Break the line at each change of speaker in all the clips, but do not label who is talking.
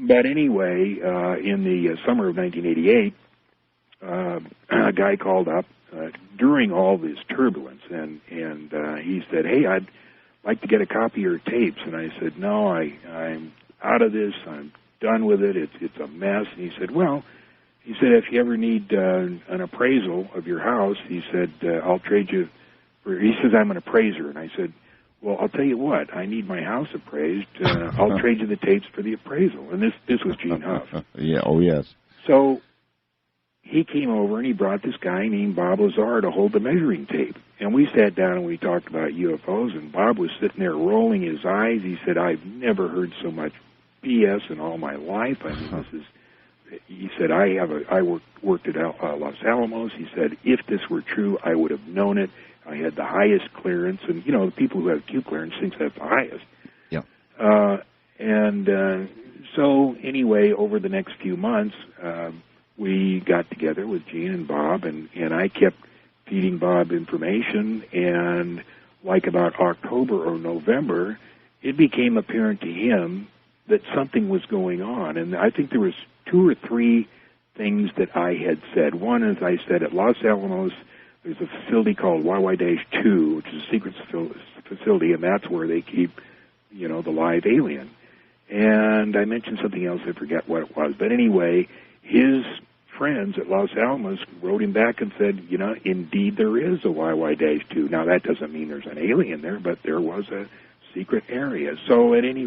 But anyway, in the summer of 1988, a guy called up during all this turbulence, and he said, "Hey, I'd like to get a copy of your tapes." And I said, "No, I'm out of this. I'm done with it. It's a mess." And he said, "Well," he said, "if you ever need an appraisal of your house," he said, "I'll trade you." He says, "I'm an appraiser." And I said, "Well, I'll tell you what. I need my house appraised. I'll trade you the tapes for the appraisal." And this was Gene Huff.
Yeah. Oh, yes.
So he came over and he brought this guy named Bob Lazar to hold the measuring tape. And we sat down and we talked about UFOs, and Bob was sitting there rolling his eyes. He said, "I've never heard so much BS in all my life. I mean, this is," he said, I worked at Los Alamos. He said, "If this were true, I would have known it. I had the highest clearance." And, you know, the people who have Q clearance think that's the highest.
Yeah.
So anyway, over the next few months, we got together with Gene and Bob, and I kept feeding Bob information, and like about October or November, it became apparent to him that something was going on. And I think there was 2 or 3 things that I had said. One is I said at Los Alamos, there's a facility called YY-2, which is a secret facility, and that's where they keep, you know, the live alien. And I mentioned something else, I forget what it was. But anyway, his friends at Los Alamos wrote him back and said, you know, indeed there is a YY-2. Now, that doesn't mean there's an alien there, but there was a secret area. So at any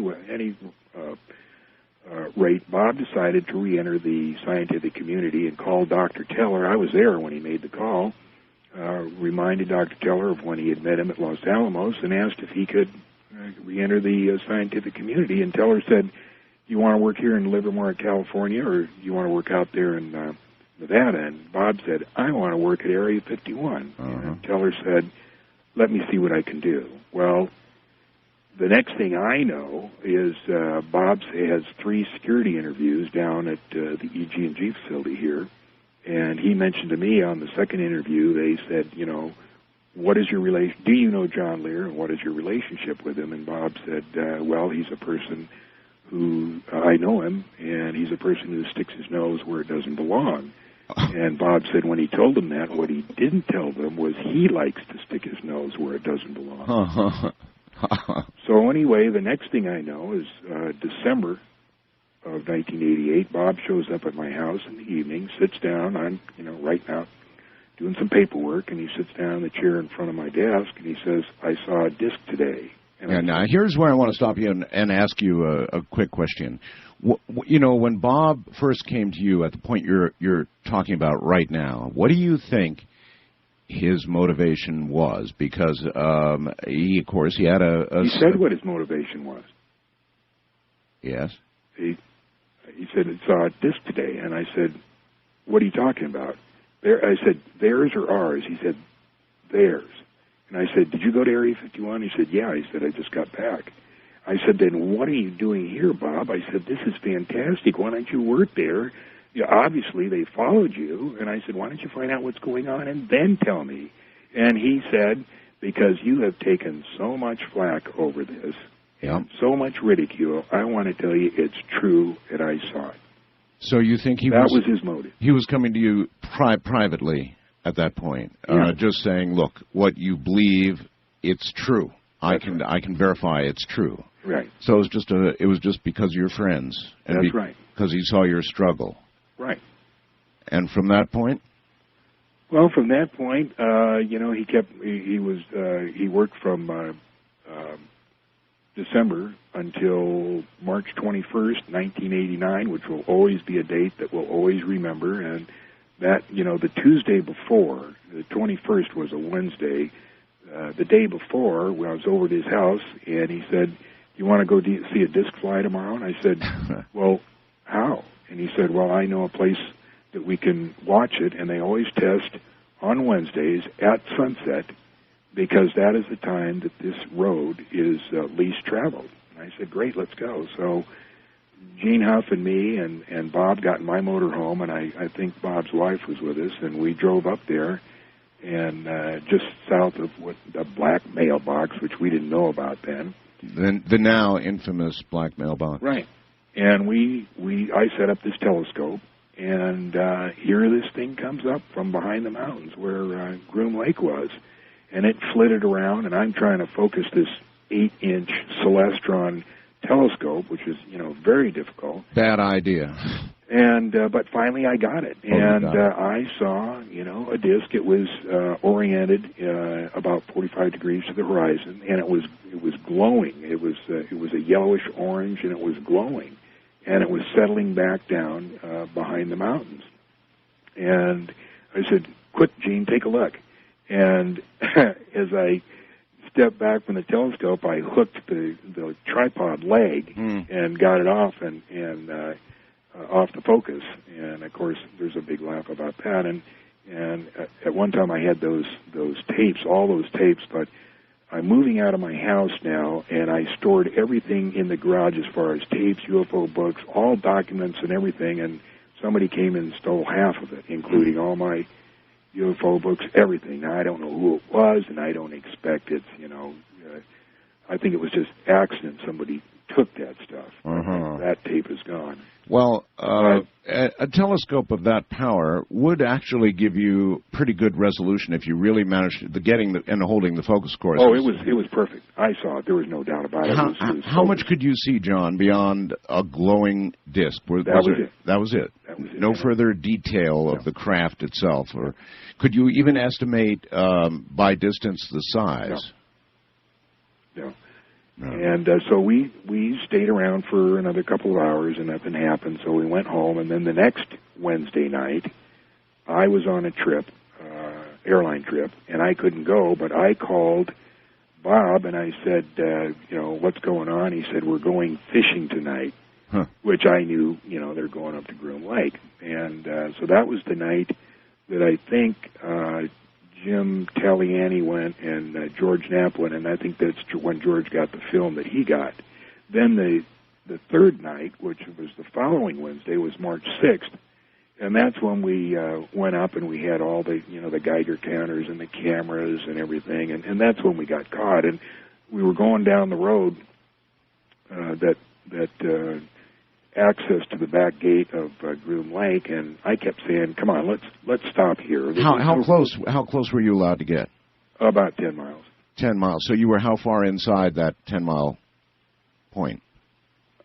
rate, Bob decided to re-enter the scientific community and called Dr. Teller. I was there when he made the call, reminded Dr. Teller of when he had met him at Los Alamos and asked if he could re-enter the scientific community. And Teller said, "You want to work here in Livermore, California, or you want to work out there in Nevada?" And Bob said, "I want to work at Area 51. And Teller said, "Let me see what I can do." Well, the next thing I know is Bob has 3 security interviews down at the EG&G facility here, and he mentioned to me on the second interview, they said, you know, "What is your relation? Do you know John Lear, and what is your relationship with him?" And Bob said, "Well, he's a person who I know him, and he's a person who sticks his nose where it doesn't belong." And Bob said when he told them that, what he didn't tell them was he likes to stick his nose where it doesn't belong. So anyway, the next thing I know is December of 1988, Bob shows up at my house in the evening, sits down, I'm, you know, right now doing some paperwork, and he sits down in the chair in front of my desk, and he says, "I saw a disc today." And
now, here's where I want to stop you and ask you a quick question. You know, when Bob first came to you at the point you're talking about right now, what do you think his motivation was? Because he, of course, he had a...
He said what his motivation was.
Yes?
He said, "I saw a disc today." And I said, "What are you talking about?" I said, "Theirs or ours?" He said, "Theirs." And I said, "Did you go to Area 51? He said, "Yeah." He said, "I just got back." I said, "Then what are you doing here, Bob?" I said, "This is fantastic. Why don't you work there? You know, obviously, they followed you." And I said, "Why don't you find out what's going on and then tell me?" And he said, "Because you have taken so much flack over this, so much ridicule, I want to tell you it's true that I saw it."
So you think
that was his motive?
He was coming to you privately at that point, just saying, "Look, what you believe, it's true. I can verify it's true."
Right.
So it was just because you're friends. And
that's right.
Because he saw your struggle.
Right.
And from that point?
Well, from that point, you know, he worked from December until March 21st, 1989, which will always be a date that we'll always remember. And that, you know, the Tuesday before, the 21st was a Wednesday. The day before, when I was over at his house, and he said, "You want to go see a disc fly tomorrow?" And I said, "Well, how?" And he said, "Well, I know a place that we can watch it, and they always test on Wednesdays at sunset, because that is the time that this road is least traveled." And I said, "Great, let's go." So Gene Huff and me and Bob got in my motor home, and I think Bob's wife was with us, and we drove up there, and just south of what the black mailbox, which we didn't know about then.
The now infamous black mailbox.
Right. And I set up this telescope, and here this thing comes up from behind the mountains where Groom Lake was, and it flitted around, and I'm trying to focus this 8-inch Celestron telescope, which is, very difficult.
Bad idea.
And but finally I got it, and I saw, a disc. It was oriented about 45 degrees to the horizon, and it was glowing. It was a yellowish orange, and it was glowing, and it was settling back down behind the mountains. And I said, "Quick, Gene, take a look." And as I stepped back from the telescope, I hooked the tripod leg and got it off and off the focus. And of course, there's a big laugh about that. And at one time, I had those tapes, all those tapes. But I'm moving out of my house now, and I stored everything in the garage as far as tapes, UFO books, all documents and everything. And somebody came and stole half of it, including all my UFO books, everything. Now, I don't know who it was, and I don't expect it's, I think it was just accident. Somebody took that stuff. That tape is gone.
Well, a telescope of that power would actually give you pretty good resolution if you really managed and holding the focus course.
Oh, it was perfect. I saw it. There was no doubt about it.
How much could you see, John, beyond a glowing disc?
That was it.
That was it. No further detail of the craft itself, or could you even estimate by distance the size?
No. And so we stayed around for another couple of hours, and nothing happened. So we went home, and then the next Wednesday night, I was on a trip, airline trip, and I couldn't go. But I called Bob, and I said, what's going on? He said, we're going fishing tonight, which I knew, they're going up to Groom Lake. And so that was the night that I think Jim Taliani went and George Knapp went, and I think that's when George got the film that he got. Then the third night, which was the following Wednesday, was March 6th, and that's when we went up and we had all the, the Geiger counters and the cameras and everything, and that's when we got caught. And we were going down the road that access to the back gate of Groom Lake, and I kept saying, "Come on, let's stop here."
How close were you allowed to get?
About 10 miles. 10
miles. So you were how far inside that 10-mile point?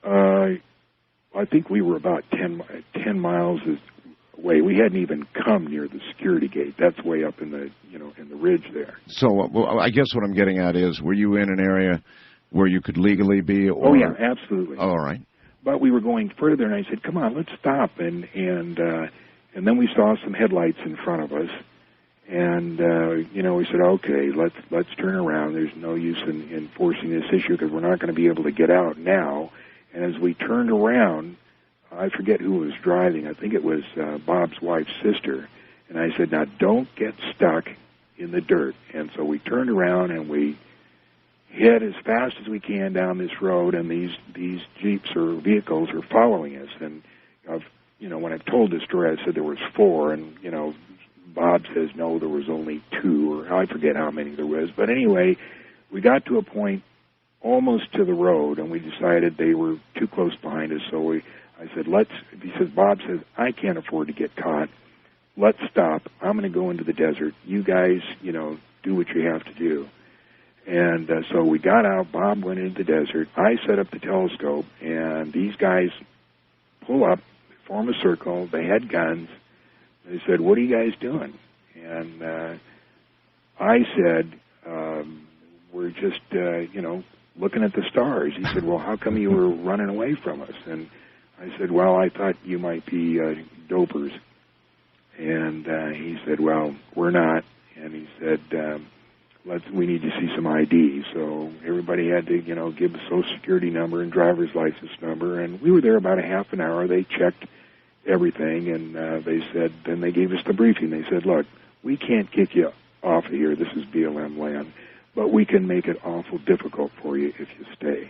I think we were about 10 miles away. We hadn't even come near the security gate. That's way up in the in the ridge there.
So I guess what I'm getting at is, were you in an area where you could legally be? Or...
Oh yeah, absolutely.
All right.
But we were going further, and I said, "Come on, let's stop." And then we saw some headlights in front of us, and we said, "Okay, let's turn around. There's no use in forcing this issue because we're not going to be able to get out now." And as we turned around, I forget who was driving. I think it was Bob's wife's sister. And I said, "Now don't get stuck in the dirt." And so we turned around and we head as fast as we can down this road, and these jeeps or vehicles are following us. And when I've told this story, I said there was 4, and Bob says no, there was only 2, or I forget how many there was. But anyway, we got to a point almost to the road, and we decided they were too close behind us. So I said, Bob says, "I can't afford to get caught. Let's stop. I'm going to go into the desert. You guys, do what you have to do." And so we got out. Bob went into the desert. I set up the telescope, and these guys pull up, form a circle. They had guns. They said, "What are you guys doing?" And I said, "We're just, looking at the stars." He said, "Well, how come you were running away from us?" And I said, "Well, I thought you might be dopers." And he said, "Well, we're not." And he said, we need to see some ID. So everybody had to, give a social security number and driver's license number. And we were there about a half an hour. They checked everything, and then they gave us the briefing. They said, "Look, we can't kick you off of here. This is BLM land, but we can make it awful difficult for you if you stay."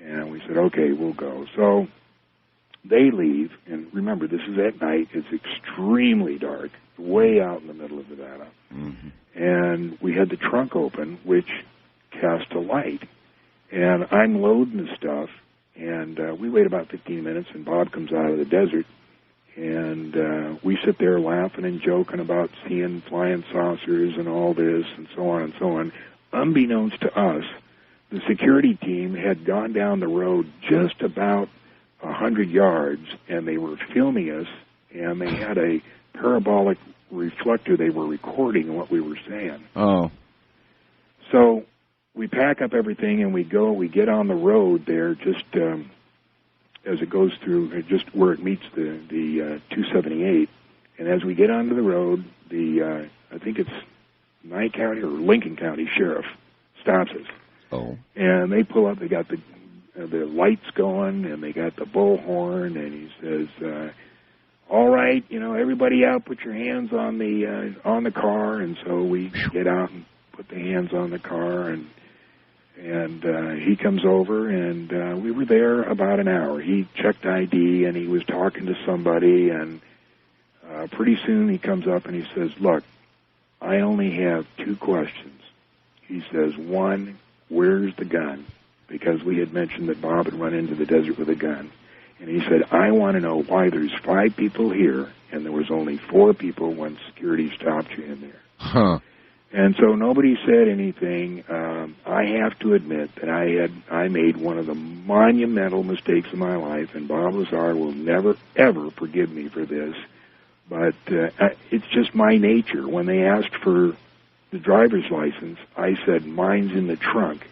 And we said, "Okay, we'll go." So they leave, and remember, this is at night. It's extremely dark, way out in the middle of Nevada. Mm-hmm. And we had the trunk open, which cast a light. And I'm loading the stuff, And we wait about 15 minutes, and Bob comes out of the desert, and we sit there laughing and joking about seeing flying saucers and all this and so on and so on. Unbeknownst to us, the security team had gone down the road just about 100 yards, and they were filming us, and they had a parabolic reflector. They were recording what we were saying.
Oh.
So we pack up everything, and we get on the road there just as it goes through, just where it meets the 278. And as we get onto the road, I think it's Nye County or Lincoln County Sheriff stops us.
Oh.
And they pull up. They got the lights going, and they got the bullhorn, and he says, "All right, everybody out. Put your hands on the car." And so we get out and put the hands on the car, and he comes over, and we were there about an hour. He checked ID, and he was talking to somebody, and pretty soon he comes up and he says, "Look, I only have two questions." He says, "One, where's the gun?" Because we had mentioned that Bob had run into the desert with a gun. And he said, "I want to know why there's 5 people here, and there was only 4 people when security stopped you in there."
Huh.
And so nobody said anything. I have to admit that I made one of the monumental mistakes of my life, and Bob Lazar will never, ever forgive me for this. But it's just my nature. When they asked for the driver's license, I said, "Mine's in the trunk."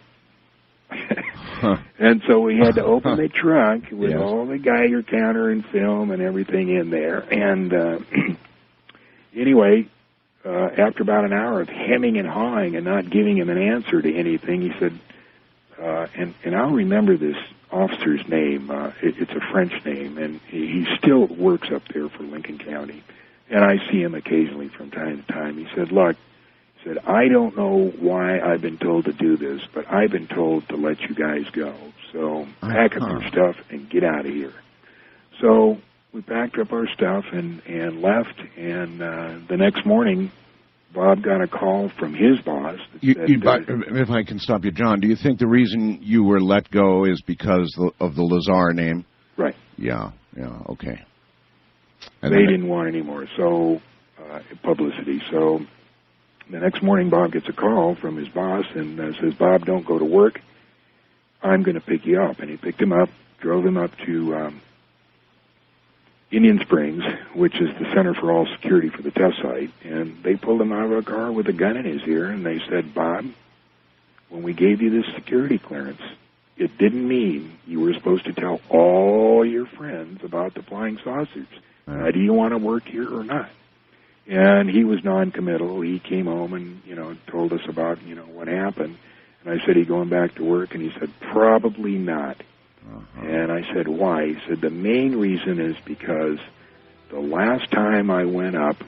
And so we had to open the trunk with all the Geiger counter and film and everything in there. And anyway, after about an hour of hemming and hawing and not giving him an answer to anything, he said, and I'll remember this officer's name. It's a French name, and he still works up there for Lincoln County. And I see him occasionally from time to time. He said, "Look," he said, "I don't know why I've been told to do this, but I've been told to let you guys go. So pack up your stuff and get out of here." So we packed up our stuff and left, and the next morning, Bob got a call from his boss.
If I can stop you, John, do you think the reason you were let go is because of the Lazar name?
Right.
Yeah, okay.
And they didn't want any more, so publicity. So the next morning, Bob gets a call from his boss and says, "Bob, don't go to work. I'm going to pick you up." And he picked him up, drove him up to Indian Springs, which is the center for all security for the test site. And they pulled him out of a car with a gun in his ear, and they said, "Bob, when we gave you this security clearance, it didn't mean you were supposed to tell all your friends about the flying saucers. Do you want to work here or not?" And he was non-committal. He came home and, told us about, what happened. And I said, "Are you going back to work?" And he said, "Probably not." And I said, "Why?" He said, "The main reason is because the last time I went up,"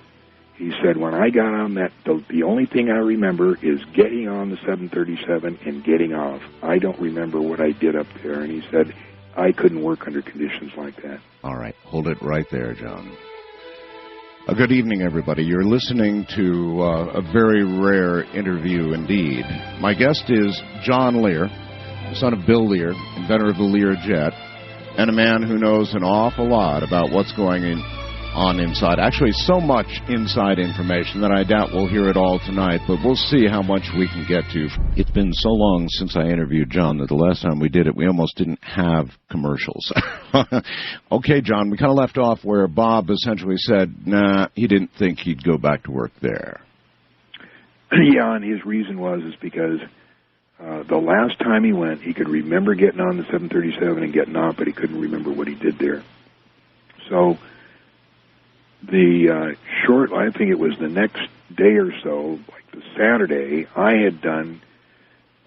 he said, "when I got on that, the only thing I remember is getting on the 737 and getting off. I don't remember what I did up there." And he said, "I couldn't work under conditions like that."
All right. Hold it right there, John. Good evening, everybody. You're listening to a very rare interview indeed. My guest is John Lear, son of Bill Lear, inventor of the Lear jet, and a man who knows an awful lot about what's going on inside. Actually, so much inside information that I doubt we'll hear it all tonight, but we'll see how much we can get to. It's been so long since I interviewed John that the last time we did it, we almost didn't have commercials. Okay, John, we kind of left off where Bob essentially said, nah, he didn't think he'd go back to work there.
Yeah, and his reason was because the last time he went, he could remember getting on the 737 and getting off, but he couldn't remember what he did there. So I think it was the next day or so, like the Saturday, I had done,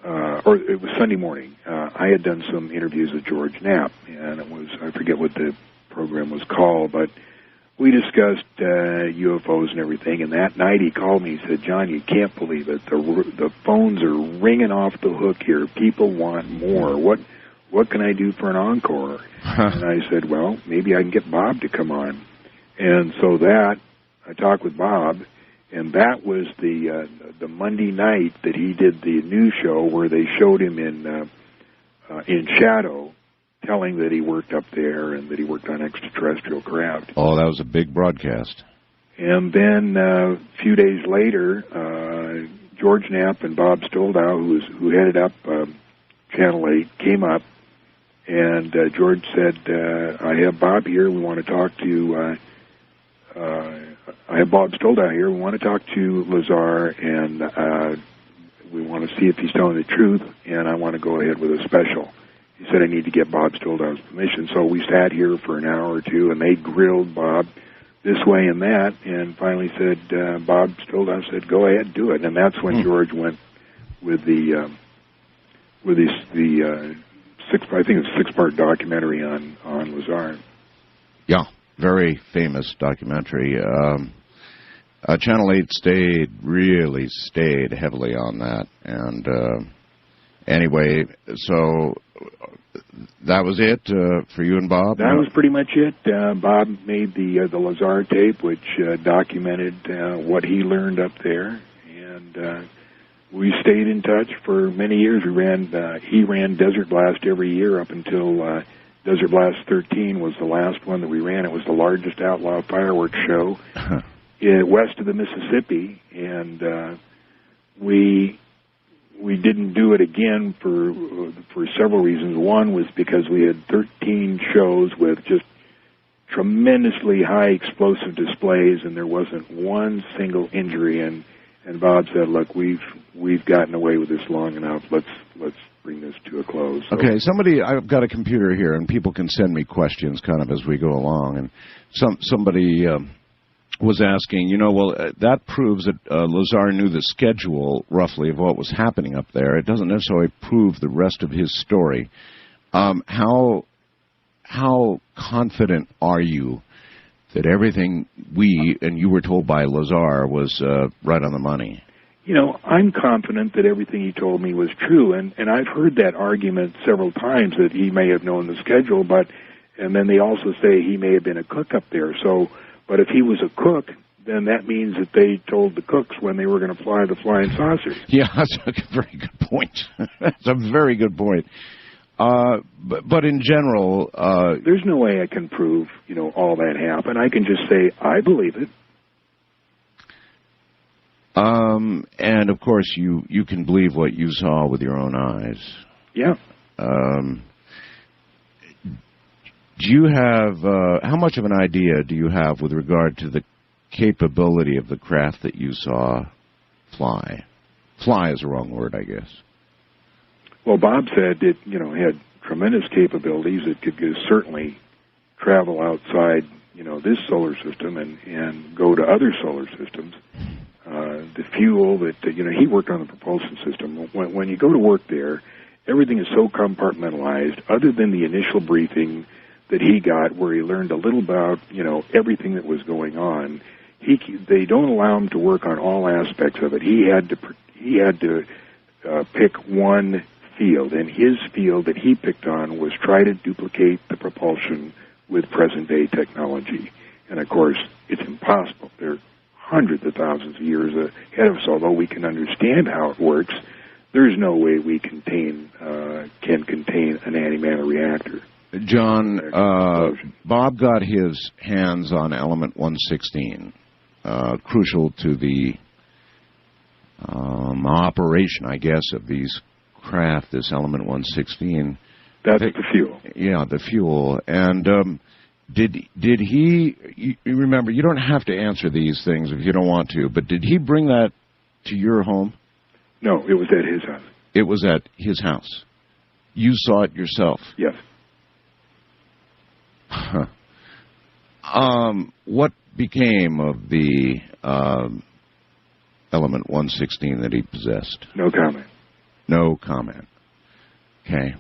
or it was Sunday morning, I had done some interviews with George Knapp, and it was, I forget what the program was called, but we discussed UFOs and everything, and that night he called me. He said, "John, you can't believe it. The phones are ringing off the hook here. People want more. What can I do for an encore?" And I said, "Well, maybe I can get Bob to come on." And so I talked with Bob, and that was the Monday night that he did the news show where they showed him in shadow telling that he worked up there and that he worked on extraterrestrial craft.
Oh, that was a big broadcast.
And then a few days later, George Knapp and Bob Stoldow, who headed up Channel 8, came up, and George said, I have Bob here. We want to talk to... I have Bob Stoldow here. We want to talk to Lazar, and we want to see if he's telling the truth, and I want to go ahead with a special. He said, I need to get Bob Stoldow's permission. So we sat here for an hour or two, and they grilled Bob this way and that, and finally said, Bob Stoldow said, go ahead, do it. And that's when George went with the six-part documentary on Lazar.
Yeah, very famous documentary. Channel 8 really stayed heavily on that. And anyway, so that was it for you and Bob?
That was pretty much it. Bob made the Lazar tape, which documented what he learned up there. And we stayed in touch for many years. He ran Desert Blast every year up until Desert Blast 13 was the last one that we ran. It was the largest outlaw fireworks show west of the Mississippi, and we didn't do it again for several reasons. One was because we had 13 shows with just tremendously high explosive displays, and there wasn't one single injury. And Bob said, "Look, we've gotten away with this long enough. Let's bring this to a close." So,
okay, I've got a computer here, and people can send me questions kind of as we go along. And somebody was asking, that proves that Lazar knew the schedule roughly of what was happening up there. It doesn't necessarily prove the rest of his story. How confident are you that everything you were told by Lazar was right on the money?
I'm confident that everything he told me was true, and I've heard that argument several times that he may have known the schedule, and then they also say he may have been a cook up there. So, but if he was a cook, then that means that they told the cooks when they were going to fly the flying saucers.
Yeah, that's a very good point. That's a very good point. But in general,
there's no way I can prove, all that happened. I can just say I believe it.
And of course, you can believe what you saw with your own eyes.
Yeah.
Do you have how much of an idea do you have with regard to the capability of the craft that you saw fly? Fly is the wrong word, I guess.
Well, Bob said it, had tremendous capabilities. It could certainly travel outside, this solar system and go to other solar systems. The fuel that, he worked on the propulsion system. When you go to work there, everything is so compartmentalized, other than the initial briefing that he got where he learned a little about, everything that was going on. They don't allow him to work on all aspects of it. He had to pick one field, and his field that he picked on was try to duplicate the propulsion with present-day technology. And, of course, it's impossible. They're hundreds of thousands of years ahead of us. Although we can understand how it works, there's no way we can contain an antimatter reactor.
John, Bob got his hands on element 116, crucial to the operation, I guess, of these craft, this element 116.
That's the fuel.
Yeah, the fuel. And did he, you remember, you don't have to answer these things if you don't want to, but did he bring that to your home?
No, it was at his house.
It was at his house. You saw it yourself?
Yes.
Huh. What became of the element 116 that he possessed?
No comment.
No comment. Okay.